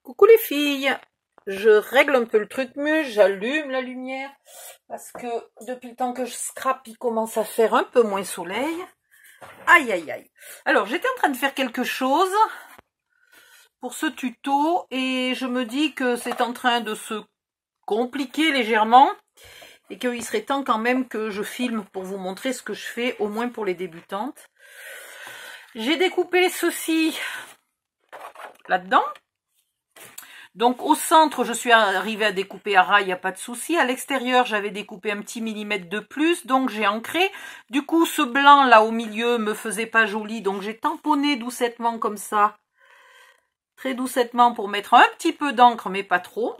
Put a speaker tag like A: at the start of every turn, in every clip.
A: Coucou les filles, je règle un peu le truc mieux, j'allume la lumière parce que depuis le temps que je scrape, il commence à faire un peu moins soleil. Aïe aïe aïe. Alors j'étais en train de faire quelque chose pour ce tuto et je me dis que c'est en train de se compliquer légèrement et qu'il serait temps quand même que je filme pour vous montrer ce que je fais, au moins pour les débutantes. J'ai découpé ceci là-dedans. Donc au centre, je suis arrivée à découper à ras, il n'y a pas de souci. À l'extérieur, j'avais découpé un petit millimètre de plus, donc j'ai ancré. Du coup, ce blanc là au milieu me faisait pas joli, donc j'ai tamponné doucettement comme ça. Très doucettement pour mettre un petit peu d'encre, mais pas trop.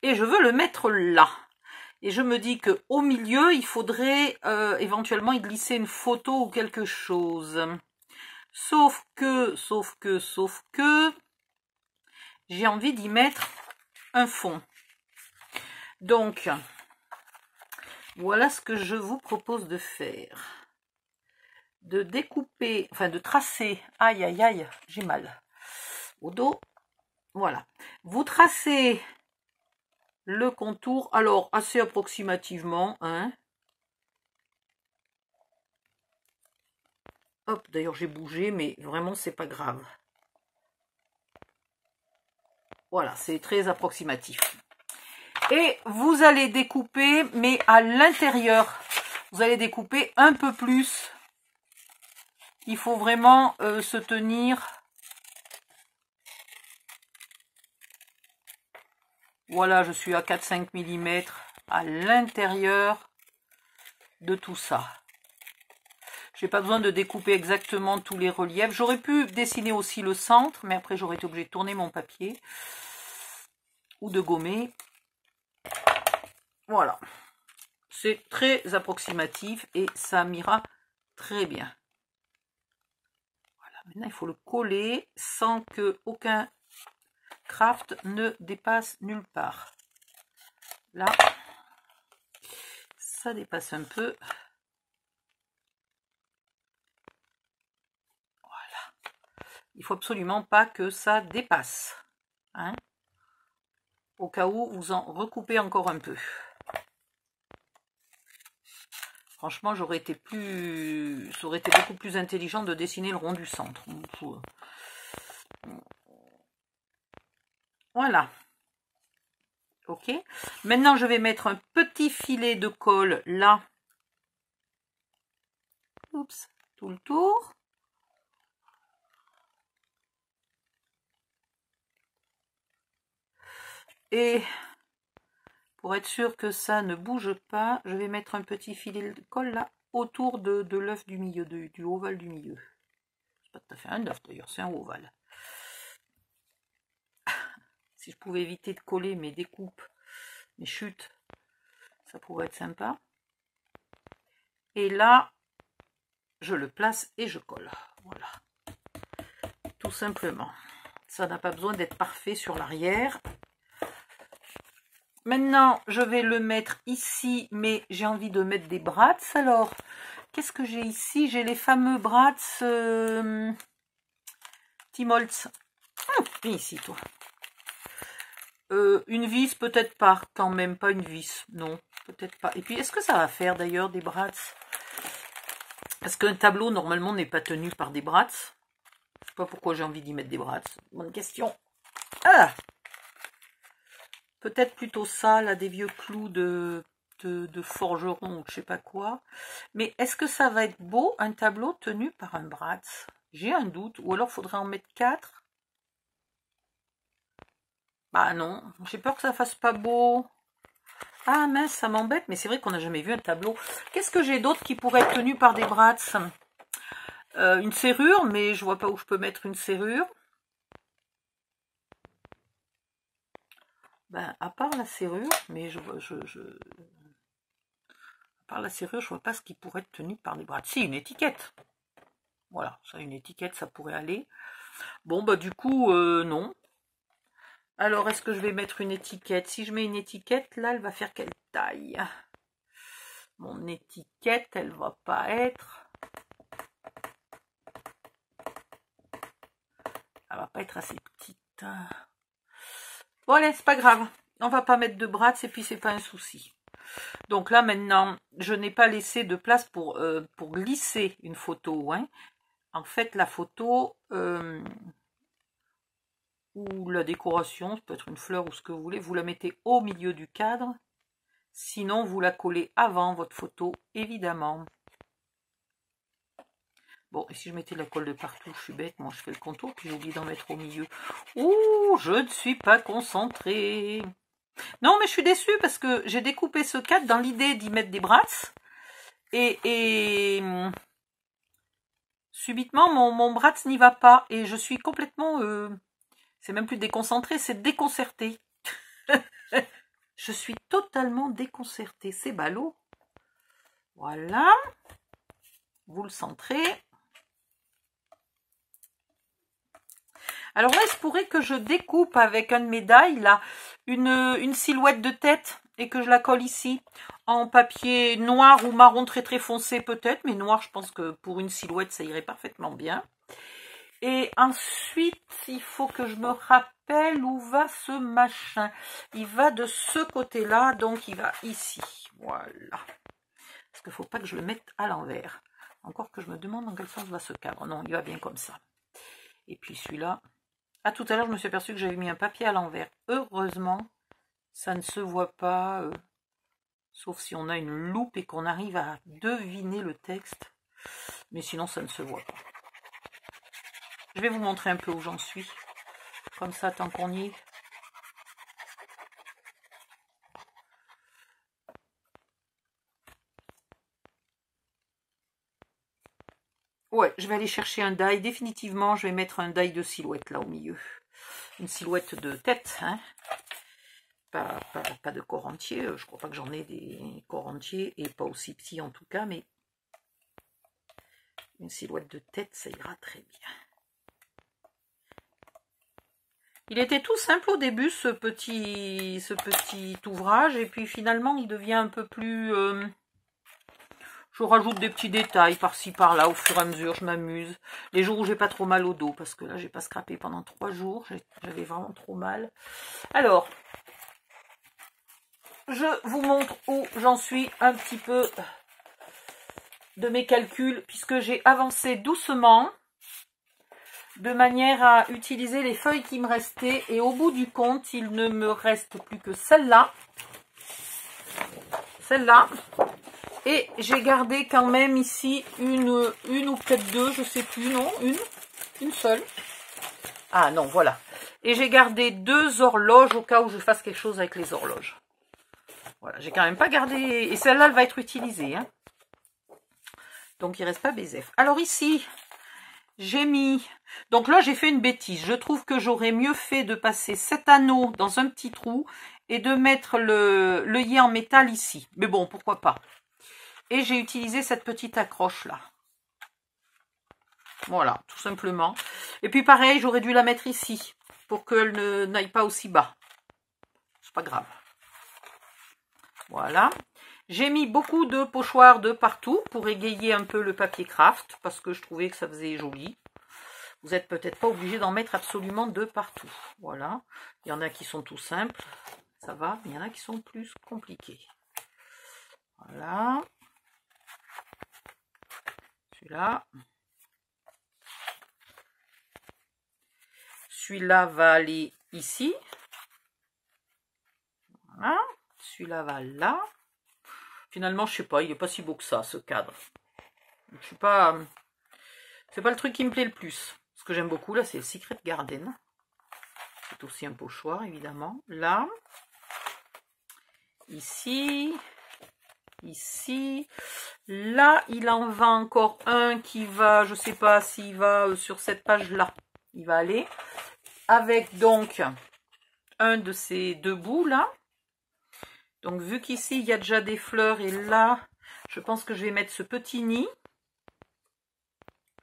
A: Et je veux le mettre là. Et je me dis que au milieu, il faudrait éventuellement y glisser une photo ou quelque chose. Sauf que, j'ai envie d'y mettre un fond. Donc, voilà ce que je vous propose de faire. De découper, enfin de tracer, aïe aïe aïe, j'ai mal au dos. Voilà. Vous tracez le contour, alors assez approximativement, hein. Hop, d'ailleurs j'ai bougé, mais vraiment c'est pas grave. Voilà, c'est très approximatif. Et vous allez découper, mais à l'intérieur, vous allez découper un peu plus. Il faut vraiment se tenir. Voilà, je suis à 4-5 mm à l'intérieur de tout ça. J'ai pas besoin de découper exactement tous les reliefs. J'aurais pu dessiner aussi le centre, mais après j'aurais été obligée de tourner mon papier ou de gommer. Voilà. C'est très approximatif et ça m'ira très bien. Voilà, maintenant il faut le coller sans que aucun craft ne dépasse nulle part. Là, ça dépasse un peu. Il faut absolument pas que ça dépasse, hein, au cas où vous en recoupez encore un peu. Franchement, ça aurait été beaucoup plus intelligent de dessiner le rond du centre. Voilà. Ok. Maintenant, je vais mettre un petit filet de colle là. Oups, tout le tour. Et pour être sûr que ça ne bouge pas, je vais mettre un petit filet de colle là autour de l'œuf du milieu, du ovale du milieu. C'est pas tout à fait un œuf d'ailleurs, c'est un ovale. Si je pouvais éviter de coller mes découpes, mes chutes, ça pourrait être sympa. Et là, je le place et je colle. Voilà. Tout simplement. Ça n'a pas besoin d'être parfait sur l'arrière. Maintenant, je vais le mettre ici, mais j'ai envie de mettre des brats. Alors, qu'est-ce que j'ai ici? J'ai les fameux brats Timoltz. Viens ici, toi. Une vis, peut-être pas, quand même, pas une vis. Non, peut-être pas. Et puis, est-ce que ça va faire d'ailleurs des brats? Parce qu'un tableau, normalement, n'est pas tenu par des brats. Je sais pas pourquoi j'ai envie d'y mettre des brats. Bonne question. Ah! Peut-être plutôt ça, là, des vieux clous de forgeron ou je sais pas quoi. Mais est-ce que ça va être beau, un tableau tenu par un brat? J'ai un doute. Ou alors, faudrait en mettre 4. Bah non, j'ai peur que ça fasse pas beau. Ah mince, ça m'embête, mais c'est vrai qu'on n'a jamais vu un tableau. Qu'est-ce que j'ai d'autre qui pourrait être tenu par des brats? Une serrure, mais je vois pas où je peux mettre une serrure. Ben, à part la serrure, mais à part la serrure, je vois pas ce qui pourrait être tenu par des brats. Si, une étiquette. Voilà, ça, une étiquette, ça pourrait aller. Bon, bah du coup, non. Alors, est-ce que je vais mettre une étiquette? Si je mets une étiquette, là, elle va faire quelle taille? Mon étiquette, elle va pas être... Elle va pas être assez petite. Bon allez, c'est pas grave. On va pas mettre de brads et puis c'est pas un souci. Donc là maintenant, je n'ai pas laissé de place pour glisser une photo. Hein. En fait, la photo ou la décoration, ça peut être une fleur ou ce que vous voulez, vous la mettez au milieu du cadre. Sinon, vous la collez avant votre photo, évidemment. Bon, et si je mettais de la colle de partout, je suis bête, moi je fais le contour, puis j'ai oublié d'en mettre au milieu. Ouh, je ne suis pas concentrée. Non, mais je suis déçue parce que j'ai découpé ce cadre dans l'idée d'y mettre des brasses. Et subitement, mon brads n'y va pas. Et je suis complètement... c'est même plus déconcentré, c'est déconcerté. Je suis totalement déconcertée. C'est ballot. Voilà. Vous le centrez. Alors là, il se pourrait que je découpe avec un de mes die, là, une silhouette de tête et que je la colle ici en papier noir ou marron très très foncé peut-être, mais noir, je pense que pour une silhouette, ça irait parfaitement bien. Et ensuite, il faut que je me rappelle où va ce machin. Il va de ce côté-là, donc il va ici. Voilà. Parce qu'il ne faut pas que je le mette à l'envers. Encore que je me demande dans quel sens va ce cadre. Non, il va bien comme ça. Et puis celui-là... Ah, tout à l'heure, je me suis aperçue que j'avais mis un papier à l'envers. Heureusement, ça ne se voit pas, sauf si on a une loupe et qu'on arrive à deviner le texte. Mais sinon, ça ne se voit pas. Je vais vous montrer un peu où j'en suis. Comme ça, tant qu'on y est. Ouais, je vais aller chercher un die. Définitivement, je vais mettre un die de silhouette là au milieu. Une silhouette de tête, hein. Pas de corps entier. Je crois pas que j'en ai des corps entiers et pas aussi petits en tout cas, mais une silhouette de tête, ça ira très bien. Il était tout simple au début, ce petit ouvrage, et puis finalement, il devient un peu plus... Je rajoute des petits détails par-ci, par-là, au fur et à mesure, je m'amuse. Les jours où j'ai pas trop mal au dos, parce que là, j'ai pas scrapé pendant 3 jours, j'avais vraiment trop mal. Alors, je vous montre où j'en suis un petit peu de mes calculs, puisque j'ai avancé doucement, de manière à utiliser les feuilles qui me restaient, et au bout du compte, il ne me reste plus que celle-là. Celle-là. Et j'ai gardé quand même ici une ou peut-être deux, je sais plus, non, une seule. Ah non, voilà. Et j'ai gardé 2 horloges au cas où je fasse quelque chose avec les horloges. Voilà, j'ai quand même pas gardé... Et celle-là, elle va être utilisée. Hein. Donc, il reste pas BZF. Alors ici, j'ai mis... Donc là, j'ai fait une bêtise. Je trouve que j'aurais mieux fait de passer cet anneau dans un petit trou et de mettre l'œillet en métal ici. Mais bon, pourquoi pas. Et j'ai utilisé cette petite accroche là. Voilà, tout simplement. Et puis pareil, j'aurais dû la mettre ici pour qu'elle n'aille pas aussi bas. C'est pas grave. Voilà. J'ai mis beaucoup de pochoirs de partout pour égayer un peu le papier craft parce que je trouvais que ça faisait joli. Vous n'êtes peut-être pas obligé d'en mettre absolument de partout. Voilà. Il y en a qui sont tout simples. Ça va. Il y en a qui sont plus compliqués. Voilà. Celui-là. Celui-là va aller ici. Voilà. Celui-là va là. Finalement, je sais pas, il n'est pas si beau que ça, ce cadre. Je suis pas... C'est pas le truc qui me plaît le plus. Ce que j'aime beaucoup, là, c'est le Secret Garden. C'est aussi un pochoir, évidemment. Là. Ici. Ici. Là, il en va encore un qui va, je sais pas s'il va sur cette page-là. Il va aller. Avec donc un de ces 2 bouts, là. Donc, vu qu'ici, il y a déjà des fleurs, et là, je pense que je vais mettre ce petit nid.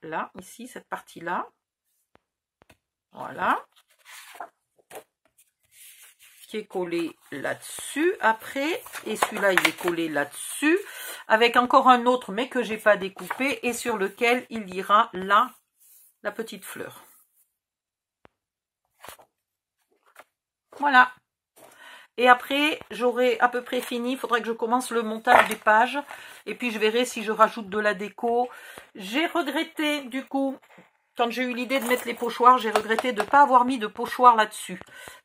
A: Là, ici, cette partie-là. Voilà. Qui est collé là-dessus. Après, et celui-là, il est collé là-dessus. Avec encore un autre, mais que j'ai pas découpé, et sur lequel il ira là, la petite fleur. Voilà. Et après, j'aurai à peu près fini. Il faudrait que je commence le montage des pages. Et puis, je verrai si je rajoute de la déco. J'ai regretté, du coup, quand j'ai eu l'idée de mettre les pochoirs, j'ai regretté de ne pas avoir mis de pochoir là-dessus.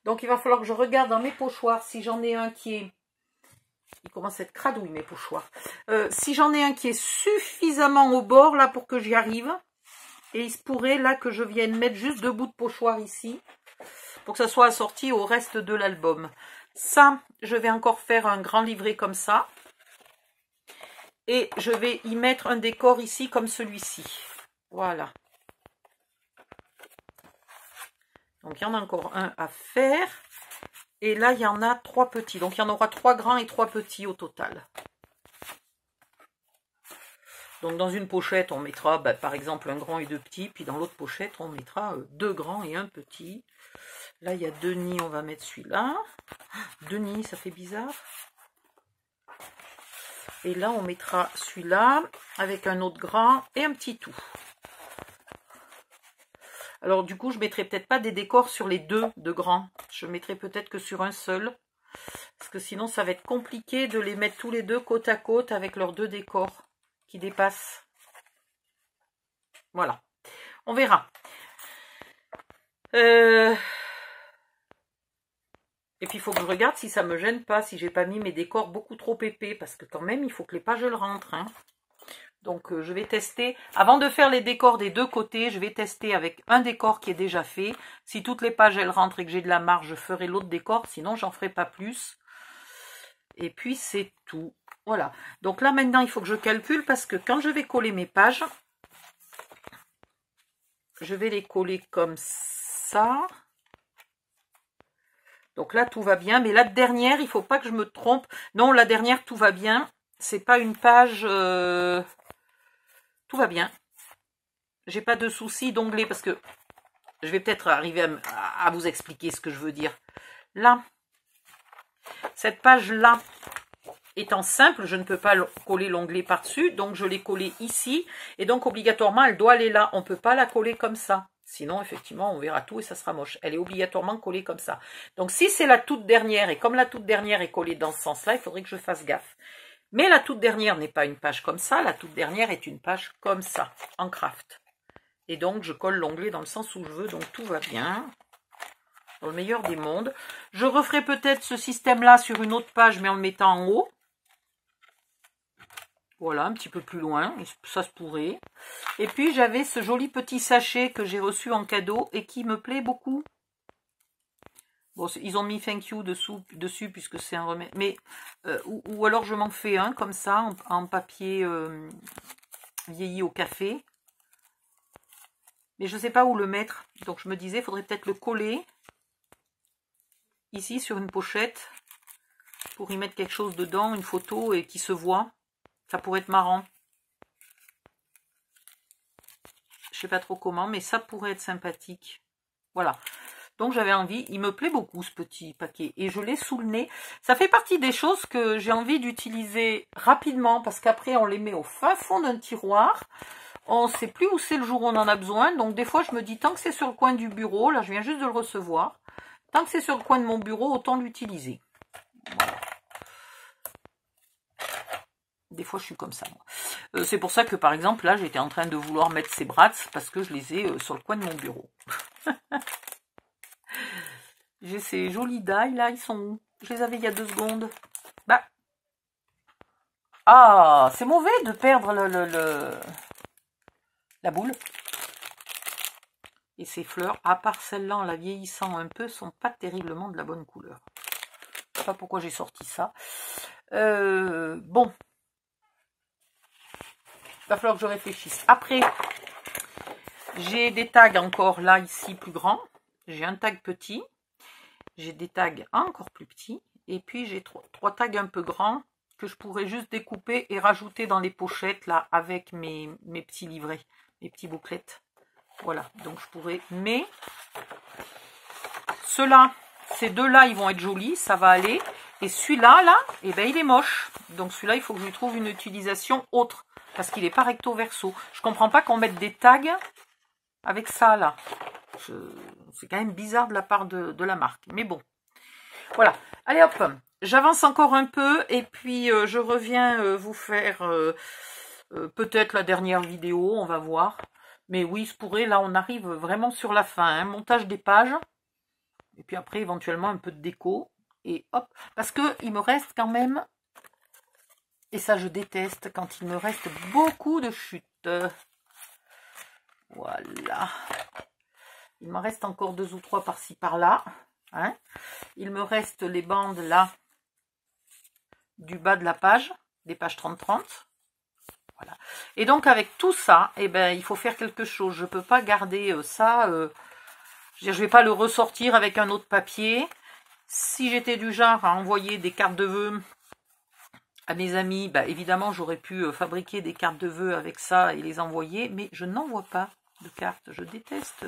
A: Donc, il va falloir que je regarde dans mes pochoirs si j'en ai un qui est... Il commence à être cradouille, mes pochoirs. Si j'en ai un qui est suffisamment au bord, là, pour que j'y arrive. Et il se pourrait, là, que je vienne mettre juste 2 bouts de pochoir ici. Pour que ça soit assorti au reste de l'album. Ça, je vais encore faire un grand livret comme ça. Et je vais y mettre un décor ici comme celui-ci. Voilà. Donc, il y en a encore un à faire. Et là, il y en a 3 petits. Donc, il y en aura 3 grands et 3 petits au total. Donc, dans une pochette, on mettra, par exemple, un grand et 2 petits. Puis, dans l'autre pochette, on mettra 2 grands et 1 petit. Là, il y a Denis, on va mettre celui-là. Denis, ça fait bizarre. Et là, on mettra celui-là avec un autre grand et un petit tout. Alors, du coup, je ne mettrai peut-être pas des décors sur les 2 de grands. Je mettrai peut-être que sur un seul. Parce que sinon, ça va être compliqué de les mettre tous les 2 côte à côte avec leurs 2 décors qui dépassent. Voilà. On verra. Et puis, il faut que je regarde si ça me gêne pas, si j'ai pas mis mes décors beaucoup trop épais, parce que quand même, il faut que les pages le rentrent. Hein. Donc, je vais tester. Avant de faire les décors des 2 côtés, je vais tester avec un décor qui est déjà fait. Si toutes les pages, elles rentrent et que j'ai de la marge, je ferai l'autre décor. Sinon, j'en ferai pas plus. Et puis, c'est tout. Voilà. Donc là, maintenant, il faut que je calcule, parce que quand je vais coller mes pages, je vais les coller comme ça. Donc là, tout va bien. Mais la dernière, il ne faut pas que je me trompe. Non, la dernière, tout va bien. C'est pas une page... Tout va bien. J'ai pas de souci d'onglet parce que je vais peut-être arriver à vous expliquer ce que je veux dire. Là, cette page-là étant simple, je ne peux pas coller l'onglet par-dessus. Donc, je l'ai collée ici. Et donc, obligatoirement, elle doit aller là. On ne peut pas la coller comme ça. Sinon, effectivement, on verra tout et ça sera moche. Elle est obligatoirement collée comme ça. Donc, si c'est la toute dernière, et comme la toute dernière est collée dans ce sens-là, il faudrait que je fasse gaffe. Mais la toute dernière n'est pas une page comme ça. La toute dernière est une page comme ça, en craft. Et donc, je colle l'onglet dans le sens où je veux. Donc, tout va bien. Dans le meilleur des mondes. Je referai peut-être ce système-là sur une autre page, mais en le mettant en haut. Voilà, un petit peu plus loin, ça se pourrait. Et puis, j'avais ce joli petit sachet que j'ai reçu en cadeau et qui me plaît beaucoup. Bon, ils ont mis thank you dessus puisque c'est un remède. Mais, ou alors je m'en fais un comme ça, en papier vieilli au café. Mais je ne sais pas où le mettre. Donc, je me disais, il faudrait peut-être le coller ici sur une pochette pour y mettre quelque chose dedans, une photo et qui se voit. Ça pourrait être marrant. Je sais pas trop comment, mais ça pourrait être sympathique. Voilà. Donc j'avais envie, il me plaît beaucoup ce petit paquet. Et je l'ai sous le nez. Ça fait partie des choses que j'ai envie d'utiliser rapidement. Parce qu'après on les met au fin fond d'un tiroir. On ne sait plus où c'est le jour où on en a besoin. Donc des fois je me dis, tant que c'est sur le coin du bureau, là je viens juste de le recevoir. Tant que c'est sur le coin de mon bureau, autant l'utiliser. Voilà. Des fois, je suis comme ça. C'est pour ça que, par exemple, là, j'étais en train de vouloir mettre ces brats parce que je les ai sur le coin de mon bureau. J'ai ces jolis die, là, ils sont où? Je les avais il y a 2 secondes. Bah. Ah, c'est mauvais de perdre la boule. Et ces fleurs, à part celle-là, en la vieillissant un peu, sont pas terriblement de la bonne couleur. Je sais pas pourquoi j'ai sorti ça. Bon. Il va falloir que je réfléchisse. Après, j'ai des tags encore là, ici, plus grands. J'ai un tag petit. J'ai des tags encore plus petits. Et puis, j'ai 3 tags un peu grands que je pourrais juste découper et rajouter dans les pochettes, là, avec mes petits livrets, mes petits bouclettes. Voilà, donc je pourrais... Mais, ceux-là, ces deux-là, ils vont être jolis, ça va aller. Et celui-là, là, eh ben, il est moche. Donc, celui-là, il faut que je lui trouve une utilisation autre. Parce qu'il n'est pas recto verso. Je comprends pas qu'on mette des tags avec ça là. C'est quand même bizarre de la part de la marque. Mais bon. Voilà. Allez hop, j'avance encore un peu et puis je reviens vous faire peut-être la dernière vidéo, on va voir. Mais oui, il se pourrait, là on arrive vraiment sur la fin, hein. Montage des pages. Et puis après éventuellement un peu de déco. Et hop, parce que il me reste quand même, et ça je déteste, quand il me reste beaucoup de chutes. Voilà. Il m'en reste encore 2 ou 3 par-ci par-là. Hein. Il me reste les bandes là du bas de la page, des pages 30-30. Voilà. Et donc avec tout ça, eh ben, il faut faire quelque chose. Je ne peux pas garder ça. Je ne vais pas le ressortir avec un autre papier. Si j'étais du genre à envoyer des cartes de vœux à mes amis, bah, évidemment j'aurais pu fabriquer des cartes de vœux avec ça et les envoyer. Mais je n'envoie pas de cartes. Je déteste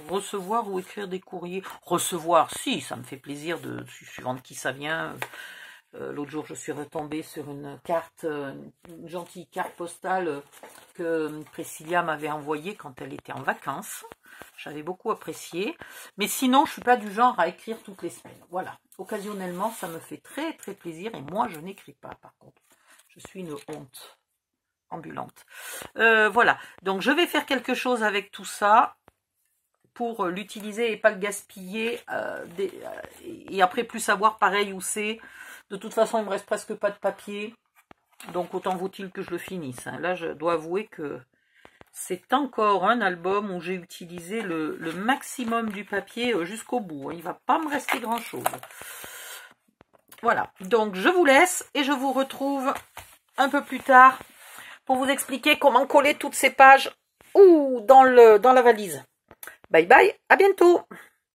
A: recevoir ou écrire des courriers. Recevoir, si, ça me fait plaisir, suivant de qui ça vient. L'autre jour, je suis retombée sur une carte, une gentille carte postale que Priscilla m'avait envoyée quand elle était en vacances. J'avais beaucoup apprécié. Mais sinon, je ne suis pas du genre à écrire toutes les semaines. Voilà. Occasionnellement, ça me fait très très plaisir. Et moi, je n'écris pas, par contre. Je suis une honte ambulante. Voilà. Donc, je vais faire quelque chose avec tout ça pour l'utiliser et pas le gaspiller. Et après, plus savoir pareil où c'est. De toute façon, il me reste presque pas de papier. Donc, autant vaut-il que je le finisse. Hein. Là, je dois avouer que c'est encore un album où j'ai utilisé le maximum du papier jusqu'au bout. Hein. Il ne va pas me rester grand-chose. Voilà. Donc, je vous laisse et je vous retrouve un peu plus tard pour vous expliquer comment coller toutes ces pages ou dans la valise. Bye bye, à bientôt!